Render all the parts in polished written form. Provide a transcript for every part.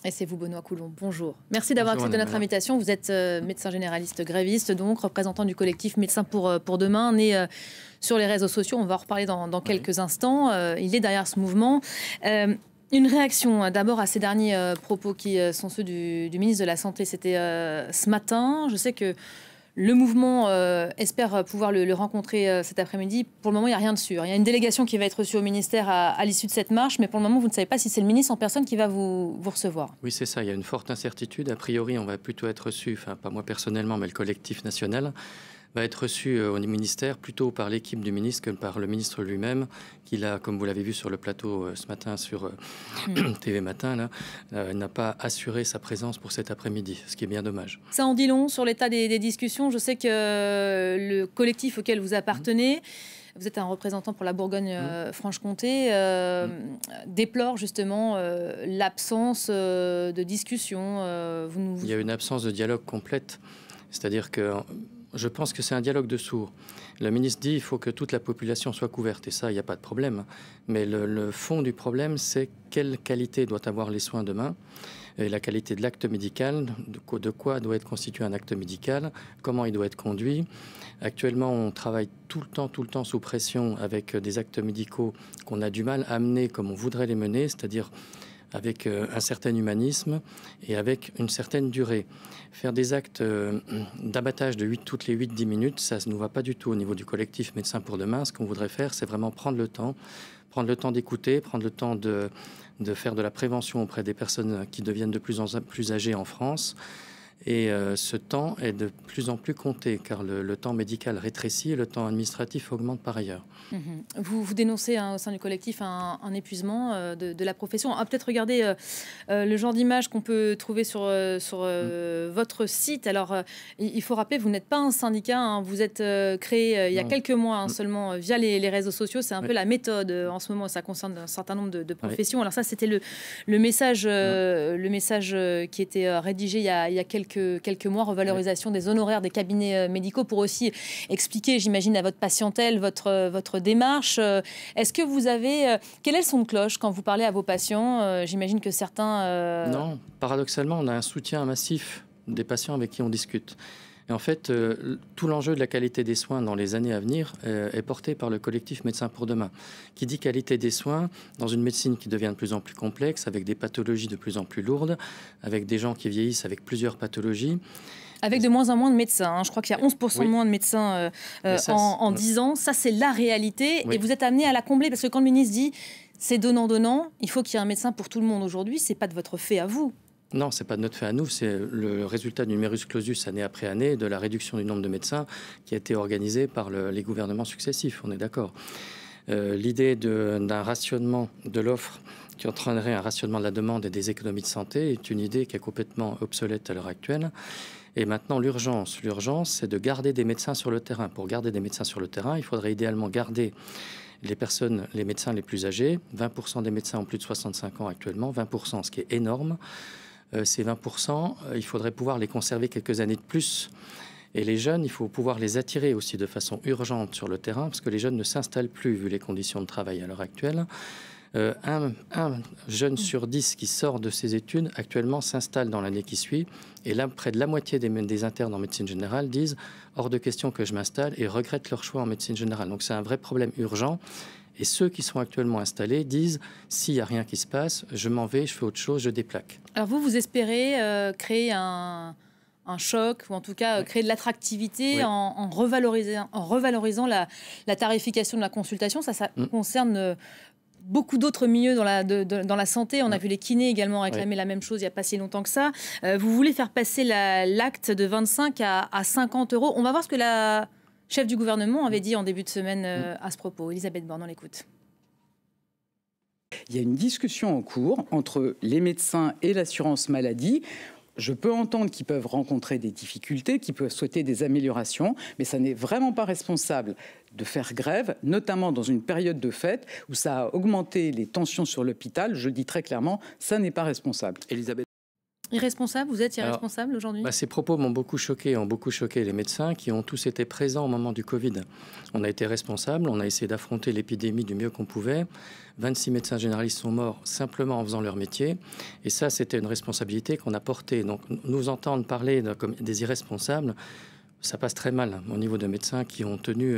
Et c'est vous, Benoît Coulon. Bonjour. Merci d'avoir accepté notre invitation. Vous êtes médecin généraliste gréviste, donc représentant du collectif Médecins pour demain, né sur les réseaux sociaux. On va en reparler dans quelques instants. Il est derrière ce mouvement. Une réaction d'abord à ces derniers propos qui sont ceux du ministre de la Santé. C'était ce matin. Je sais que le mouvement espère pouvoir le rencontrer cet après-midi. Pour le moment, il n'y a rien de sûr. Il y a une délégation qui va être reçue au ministère à l'issue de cette marche, mais pour le moment, vous ne savez pas si c'est le ministre en personne qui va vous recevoir. Oui, c'est ça. Il y a une forte incertitude. A priori, on va plutôt être reçu, enfin pas moi personnellement, mais le collectif national, va être reçu au ministère plutôt par l'équipe du ministre que par le ministre lui-même, qui a, comme vous l'avez vu sur le plateau ce matin sur TV Matin, n'a pas assuré sa présence pour cet après-midi, ce qui est bien dommage. Ça en dit long sur l'état des discussions. Je sais que le collectif auquel vous appartenez, vous êtes un représentant pour la Bourgogne-Franche-Comté, déplore justement l'absence de discussion. Il y a une absence de dialogue complète, c'est-à-dire que je pense que c'est un dialogue de sourds. Le ministre dit qu'il faut que toute la population soit couverte, et ça, il n'y a pas de problème. Mais le fond du problème, c'est quelle qualité doit avoir les soins demain, et la qualité de l'acte médical, de quoi doit être constitué un acte médical, comment il doit être conduit. Actuellement, on travaille tout le temps sous pression avec des actes médicaux qu'on a du mal à mener comme on voudrait les mener, c'est-à-dire avec un certain humanisme et avec une certaine durée. Faire des actes d'abattage toutes les 8-10 minutes, ça ne nous va pas du tout au niveau du collectif Médecins pour demain. Ce qu'on voudrait faire, c'est vraiment prendre le temps d'écouter, prendre le temps de faire de la prévention auprès des personnes qui deviennent de plus en plus âgées en France. Et ce temps est de plus en plus compté, car le temps médical rétrécit et le temps administratif augmente par ailleurs. Vous dénoncez au sein du collectif un épuisement de la profession. On va peut-être regarder le genre d'image qu'on peut trouver sur votre site. Alors, il faut rappeler, vous n'êtes pas un syndicat, vous êtes créé il y a quelques mois seulement via les réseaux sociaux. C'est un peu la méthode en ce moment, ça concerne un certain nombre de professions. Alors ça, c'était le message qui était rédigé il y a quelques mois, revalorisation des honoraires des cabinets médicaux, pour aussi expliquer, j'imagine, à votre patientèle votre démarche. Est-ce que vous avez... quel est le son de cloche quand vous parlez à vos patients? J'imagine que certains... Non, paradoxalement, on a un soutien massif des patients avec qui on discute. Et en fait, tout l'enjeu de la qualité des soins dans les années à venir est porté par le collectif Médecins pour demain, qui dit qualité des soins dans une médecine qui devient de plus en plus complexe, avec des pathologies de plus en plus lourdes, avec des gens qui vieillissent avec plusieurs pathologies. Avec de moins en moins de médecins. Je crois qu'il y a 11% de moins de médecins en 10 ans. Ça, c'est la réalité. Et vous êtes amené à la combler, parce que quand le ministre dit c'est donnant-donnant, il faut qu'il y ait un médecin pour tout le monde aujourd'hui. Ce n'est pas de votre fait à vous. Non, ce n'est pas de notre fait à nous, c'est le résultat du numerus clausus année après année, de la réduction du nombre de médecins qui a été organisée par les gouvernements successifs, on est d'accord. L'idée d'un rationnement de l'offre qui entraînerait un rationnement de la demande et des économies de santé est une idée qui est complètement obsolète à l'heure actuelle. Et maintenant, l'urgence, c'est de garder des médecins sur le terrain. Pour garder des médecins sur le terrain, il faudrait idéalement garder les médecins les plus âgés. 20% des médecins ont plus de 65 ans actuellement, 20%, ce qui est énorme. Ces 20%, il faudrait pouvoir les conserver quelques années de plus. Et les jeunes, il faut pouvoir les attirer aussi de façon urgente sur le terrain, parce que les jeunes ne s'installent plus, vu les conditions de travail à l'heure actuelle. Un jeune sur 10 qui sort de ses études, actuellement, s'installe dans l'année qui suit. Et là, près de la moitié des internes en médecine générale disent « hors de question que je m'installe » et regrettent leur choix en médecine générale. Donc c'est un vrai problème urgent. Et ceux qui sont actuellement installés disent « s'il n'y a rien qui se passe, je m'en vais, je fais autre chose, je déplaque ». Alors vous espérez créer un choc, ou en tout cas créer de l'attractivité en revalorisant la tarification de la consultation. Ça concerne beaucoup d'autres milieux dans la santé. On a vu les kinés également réclamer la même chose il n'y a pas si longtemps que ça. Vous voulez faire passer l'acte de 25 à 50 euros. On va voir ce que la chef du gouvernement avait dit en début de semaine à ce propos. Elisabeth Borne, on l'écoute. Il y a une discussion en cours entre les médecins et l'assurance maladie. Je peux entendre qu'ils peuvent rencontrer des difficultés, qu'ils peuvent souhaiter des améliorations, mais ça n'est vraiment pas responsable de faire grève, notamment dans une période de fête où ça a augmenté les tensions sur l'hôpital. Je le dis très clairement, ça n'est pas responsable. Elisabeth. Irresponsable, vous êtes irresponsable aujourd'hui? Ces propos m'ont beaucoup choqué, ont beaucoup choqué les médecins qui ont tous été présents au moment du Covid. On a été responsables, on a essayé d'affronter l'épidémie du mieux qu'on pouvait. 26 médecins généralistes sont morts simplement en faisant leur métier. Et ça, c'était une responsabilité qu'on a portée. Donc, nous entendre parler comme des irresponsables, ça passe très mal au niveau de médecins qui ont tenu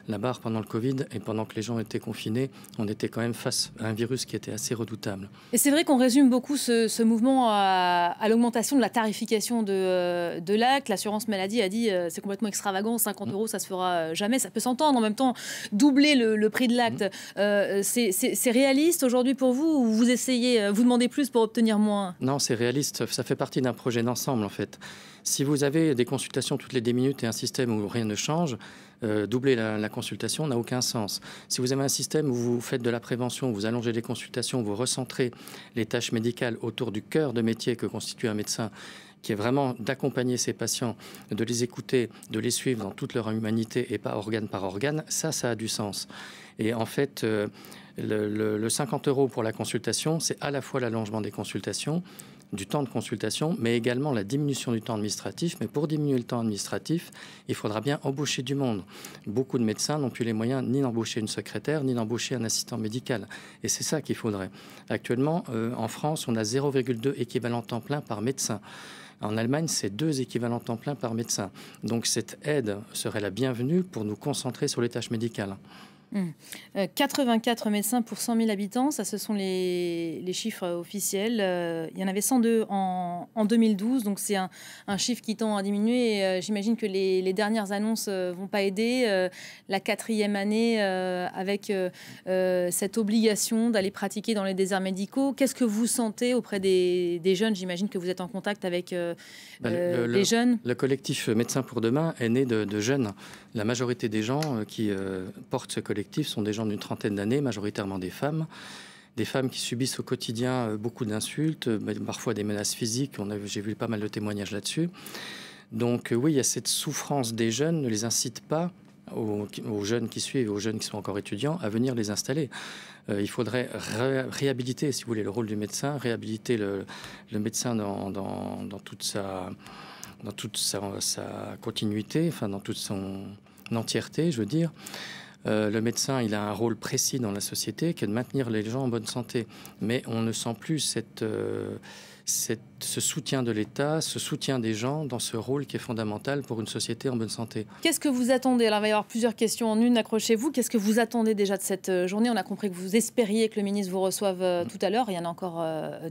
la barre pendant le Covid, et pendant que les gens étaient confinés, on était quand même face à un virus qui était assez redoutable. Et c'est vrai qu'on résume beaucoup ce mouvement à l'augmentation de la tarification de l'acte. L'assurance maladie a dit c'est complètement extravagant, 50 €, ça se fera jamais. Ça peut s'entendre. En même temps, doubler le prix de l'acte, c'est réaliste aujourd'hui pour vous, ou vous essayez, vous demandez plus pour obtenir moins? Non, c'est réaliste. Ça fait partie d'un projet d'ensemble, en fait. Si vous avez des consultations toutes les 10 minutes et un système où rien ne change, doubler la consultation n'a aucun sens. Si vous avez un système où vous faites de la prévention, vous allongez les consultations, vous recentrez les tâches médicales autour du cœur de métier que constitue un médecin, qui est vraiment d'accompagner ces patients, de les écouter, de les suivre dans toute leur humanité et pas organe par organe, ça a du sens. Et en fait, le 50 € pour la consultation, c'est à la fois l'allongement des consultations, du temps de consultation, mais également la diminution du temps administratif. Mais pour diminuer le temps administratif, il faudra bien embaucher du monde. Beaucoup de médecins n'ont plus les moyens ni d'embaucher une secrétaire, ni d'embaucher un assistant médical. Et c'est ça qu'il faudrait. Actuellement, en France, on a 0,2 équivalent temps plein par médecin. En Allemagne, c'est 2 équivalents temps plein par médecin. Donc cette aide serait la bienvenue pour nous concentrer sur les tâches médicales. 84 médecins pour 100 000 habitants, ça ce sont les chiffres officiels. Il y en avait 102 en 2012, donc c'est un chiffre qui tend à diminuer. J'imagine que les dernières annonces vont pas aider. La 4e année avec cette obligation d'aller pratiquer dans les déserts médicaux. Qu'est-ce que vous sentez auprès des jeunes? J'imagine que vous êtes en contact avec les jeunes. Le collectif Médecins pour demain est né de jeunes. La majorité des gens qui portent ce collectif sont des gens d'une trentaine d'années, majoritairement des femmes qui subissent au quotidien beaucoup d'insultes, parfois des menaces physiques. J'ai vu pas mal de témoignages là-dessus. Donc oui, il y a cette souffrance des jeunes, ne les incite pas, aux jeunes qui suivent, aux jeunes qui sont encore étudiants, à venir les installer. Il faudrait réhabiliter, si vous voulez, le rôle du médecin, réhabiliter le médecin dans toute sa continuité, enfin dans toute son entièreté, je veux dire. Le médecin, il a un rôle précis dans la société qui est de maintenir les gens en bonne santé. Mais on ne sent plus ce soutien de l'État, ce soutien des gens dans ce rôle qui est fondamental pour une société en bonne santé. Qu'est-ce que vous attendez? Alors, il va y avoir plusieurs questions en une, accrochez-vous. Qu'est-ce que vous attendez déjà de cette journée? On a compris que vous espériez que le ministre vous reçoive tout à l'heure. Rien n'a encore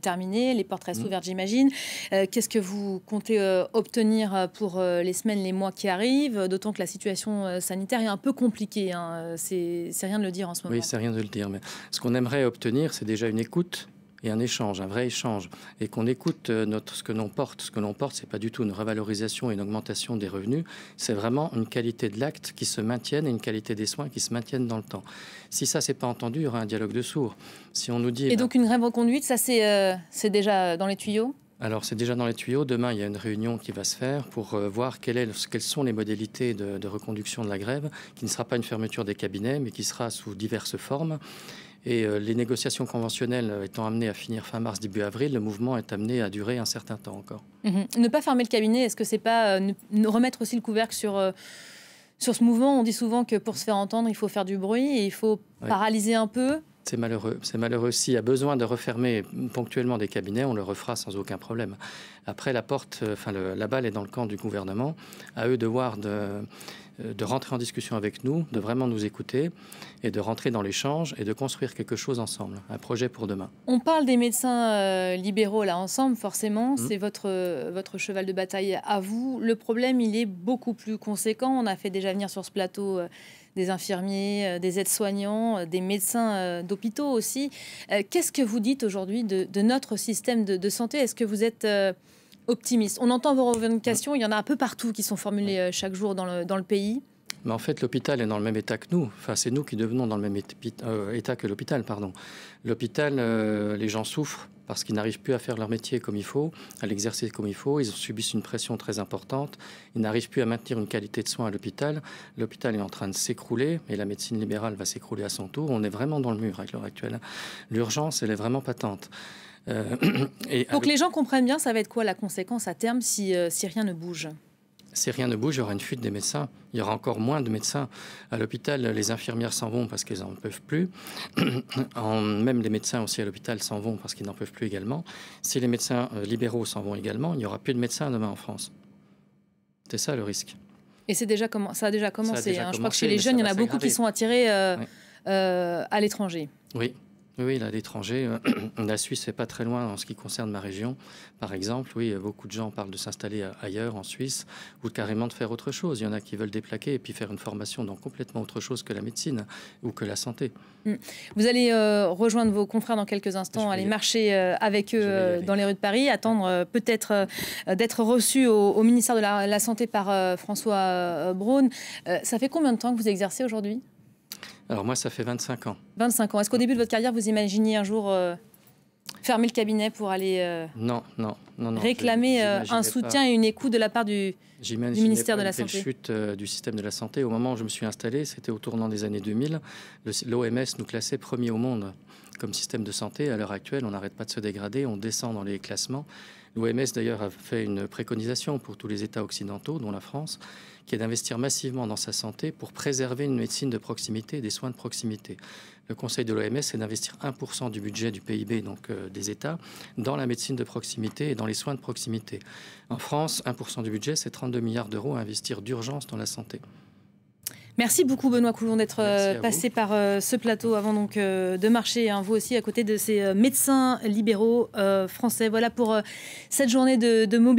terminé. Les portes restent ouvertes, j'imagine. Qu'est-ce que vous comptez obtenir pour les semaines, les mois qui arrivent? D'autant que la situation sanitaire est un peu compliquée. Hein. C'est rien de le dire en ce moment. Oui, c'est rien de le dire. Mais ce qu'on aimerait obtenir, c'est déjà une écoute et un échange, un vrai échange, et qu'on écoute ce que l'on porte. Ce que l'on porte, c'est pas du tout une revalorisation et une augmentation des revenus, c'est vraiment une qualité de l'acte qui se maintienne et une qualité des soins qui se maintiennent dans le temps. Si ça, c'est pas entendu, il y aura un dialogue de sourds. Si on nous dit... donc une grève reconduite, ça c'est déjà dans les tuyaux? Alors, c'est déjà dans les tuyaux. Demain, il y a une réunion qui va se faire pour voir quelles sont les modalités de reconduction de la grève, qui ne sera pas une fermeture des cabinets, mais qui sera sous diverses formes. Et les négociations conventionnelles étant amenées à finir fin mars, début avril, le mouvement est amené à durer un certain temps encore. Ne pas fermer le cabinet, est-ce que c'est pas remettre aussi le couvercle sur ce mouvement? On dit souvent que pour se faire entendre, il faut faire du bruit et il faut paralyser un peu. C'est malheureux. C'est malheureux. S'il y a besoin de refermer ponctuellement des cabinets, on le refera sans aucun problème. Après, la balle est dans le camp du gouvernement. À eux de voir de rentrer en discussion avec nous, de vraiment nous écouter et de rentrer dans l'échange et de construire quelque chose ensemble, un projet pour demain. On parle des médecins libéraux là ensemble, forcément, c'est votre cheval de bataille à vous. Le problème, il est beaucoup plus conséquent. On a fait déjà venir sur ce plateau des infirmiers, des aides-soignants, des médecins d'hôpitaux aussi. Qu'est-ce que vous dites aujourd'hui de notre système de santé? Est-ce que vous êtes optimiste? On entend vos revendications, il y en a un peu partout qui sont formulées chaque jour dans le pays. Mais en fait, l'hôpital est dans le même état que nous. Enfin, c'est nous qui devenons dans le même état que l'hôpital, pardon. L'hôpital, les gens souffrent parce qu'ils n'arrivent plus à faire leur métier comme il faut, à l'exercer comme il faut. Ils subissent une pression très importante. Ils n'arrivent plus à maintenir une qualité de soins à l'hôpital. L'hôpital est en train de s'écrouler et la médecine libérale va s'écrouler à son tour. On est vraiment dans le mur à l'heure actuelle. L'urgence, elle est vraiment patente. Pour que les gens comprennent bien, ça va être quoi la conséquence à terme si rien ne bouge? Si rien ne bouge, il y aura une fuite des médecins. Il y aura encore moins de médecins. À l'hôpital, les infirmières s'en vont parce qu'elles n'en peuvent plus. Même les médecins aussi à l'hôpital s'en vont parce qu'ils n'en peuvent plus également. Si les médecins libéraux s'en vont également, il n'y aura plus de médecins demain en France. C'est ça le risque. Et ça a déjà commencé. Je crois que chez les jeunes, il y en a beaucoup qui sont attirés à l'étranger. Oui, à l'étranger. La Suisse n'est pas très loin en ce qui concerne ma région. Par exemple, oui, beaucoup de gens parlent de s'installer ailleurs, en Suisse, ou carrément de faire autre chose. Il y en a qui veulent déplaquer et puis faire une formation dans complètement autre chose que la médecine ou que la santé. Vous allez rejoindre vos confrères dans quelques instants, aller marcher avec eux dans les rues de Paris, attendre peut-être d'être reçu au ministère de la Santé par François Braun. Ça fait combien de temps que vous exercez aujourd'hui ? Alors moi, ça fait 25 ans. 25 ans. Est-ce qu'au début de votre carrière, vous imaginiez un jour fermer le cabinet pour aller non, réclamer un soutien et une écoute de la part du ministère de la Santé? Une chute du système de la santé. Au moment où je me suis installé, c'était au tournant des années 2000. L'OMS nous classait premier au monde comme système de santé. À l'heure actuelle, on n'arrête pas de se dégrader, on descend dans les classements. L'OMS, d'ailleurs, a fait une préconisation pour tous les États occidentaux, dont la France, qui est d'investir massivement dans sa santé pour préserver une médecine de proximité et des soins de proximité. Le conseil de l'OMS, c'est d'investir 1% du budget du PIB, donc des États, dans la médecine de proximité et dans les soins de proximité. En France, 1% du budget, c'est 32 milliards d'euros à investir d'urgence dans la santé. Merci beaucoup Benoît Coulon d'être passé par ce plateau avant donc de marcher, vous aussi, à côté de ces médecins libéraux français. Voilà pour cette journée de mobilisation.